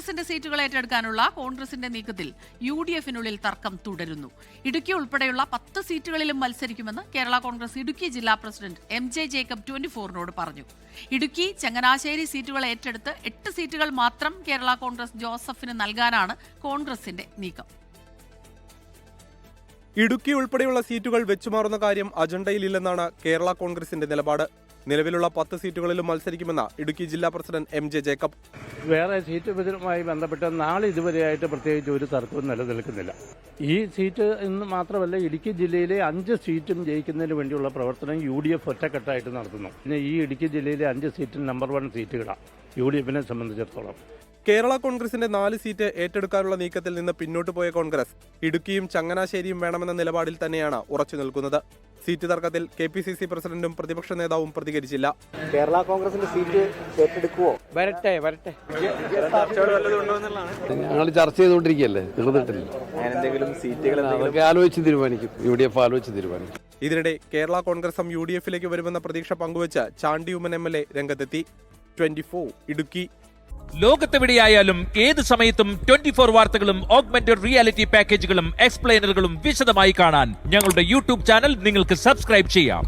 കോൺഗ്രസിന്റെ സീറ്റുകൾ ഏറ്റെടുക്കാനുള്ള കോൺഗ്രസിന്റെ നീക്കത്തിൽ UDF-നുള്ളിൽ തർക്കം തുടരുന്നു. ഇടുക്കി ഉൾപ്പെടെയുള്ള 10 സീറ്റുകളിലും മത്സരിക്കുമെന്ന് കേരള കോൺഗ്രസ് ഇടുക്കി ജില്ലാ പ്രസിഡന്റ് MJ ജേക്കബ് 24-നോട് പറഞ്ഞു. ഇടുക്കി, ചങ്ങനാശ്ശേരി സീറ്റുകൾ ഏറ്റെടുത്ത് 8 സീറ്റുകൾ മാത്രം കേരള കോൺഗ്രസ് ജോസഫിന് നൽകാനാണ് കോൺഗ്രസിന്റെ നീക്കം. ഇടുക്കി ഉൾപ്പെടെയുള്ള സീറ്റുകൾ വെച്ചുമാറുന്ന കാര്യം അജണ്ടയിലില്ലെന്നാണ് കേരള കോൺഗ്രസിന്റെ നിലപാട്. നിലവിലുള്ള 10 സീറ്റുകളിലും മത്സരിക്കുമെന്ന് ഇടുക്കി ജില്ലാ പ്രസിഡന്റ് MJ ജേക്കബ്. വേറെ സീറ്റ് വിഭജനവുമായി ബന്ധപ്പെട്ട് നാളെ ഇതുവരെയായിട്ട് പ്രത്യേകിച്ച് ഒരു തർക്കവും നിലനിൽക്കുന്നില്ല. ഈ സീറ്റ് എന്ന് മാത്രമല്ല, ഇടുക്കി ജില്ലയിലെ 5 സീറ്റും ജയിക്കുന്നതിന് വേണ്ടിയുള്ള പ്രവർത്തനം UDF ഒറ്റക്കെട്ടായിട്ട് നടത്തുന്നു. പിന്നെ ഈ ഇടുക്കി ജില്ലയിലെ 5 സീറ്റും നമ്പർ 1 സീറ്റുകളാണ് UDF-നെ സംബന്ധിച്ചിടത്തോളം. കേരള കോൺഗ്രസിന്റെ 4 സീറ്റ് ഏറ്റെടുക്കാനുള്ള നീക്കത്തിൽ നിന്ന് പിന്നോട്ട് പോയ കോൺഗ്രസ് ഇടുക്കിയും ചങ്ങനാശ്ശേരിയും വേണമെന്ന നിലപാടിൽ തന്നെയാണ് ഉറച്ചു നിൽക്കുന്നത്. സീറ്റ് തർക്കത്തിൽ KPCC പ്രസിഡന്റും പ്രതിപക്ഷ നേതാവും പ്രതികരിച്ചില്ല. കേരള കോൺഗ്രസിന്റെ സീറ്റ് ഏറ്റെടുക്കുവോ? വരട്ടെ ഞങ്ങൾ ചർച്ച ചെയ്തുകൊണ്ടിരിക്കുകയല്ലേ, തീർന്നിട്ടില്ല. അതൊക്കെ ആലോചിച്ച് തീരുമാനിക്കും, UDF ആലോചിച്ച് തീരുമാനിക്കും. ഇതിനിടെ കേരള കോൺഗ്രസും UDF-ലേക്ക് വരുമെന്ന പ്രതീക്ഷ പങ്കുവച്ച് ചാണ്ടി ഉമ്മൻ MLA രംഗത്തെത്തി. 24 ഇടുക്കി. ലോകത്തെവിടെയായാലും ഏത് സമയത്തും 24 വാർത്തകളും ഓഗ്മെന്റഡ് റിയാലിറ്റി പാക്കേജുകളും എക്സ്പ്ലെയിനറുകളും വിശദമായി കാണാൻ ഞങ്ങളുടെ YouTube ചാനൽ നിങ്ങൾക്ക് സബ്സ്ക്രൈബ് ചെയ്യാം.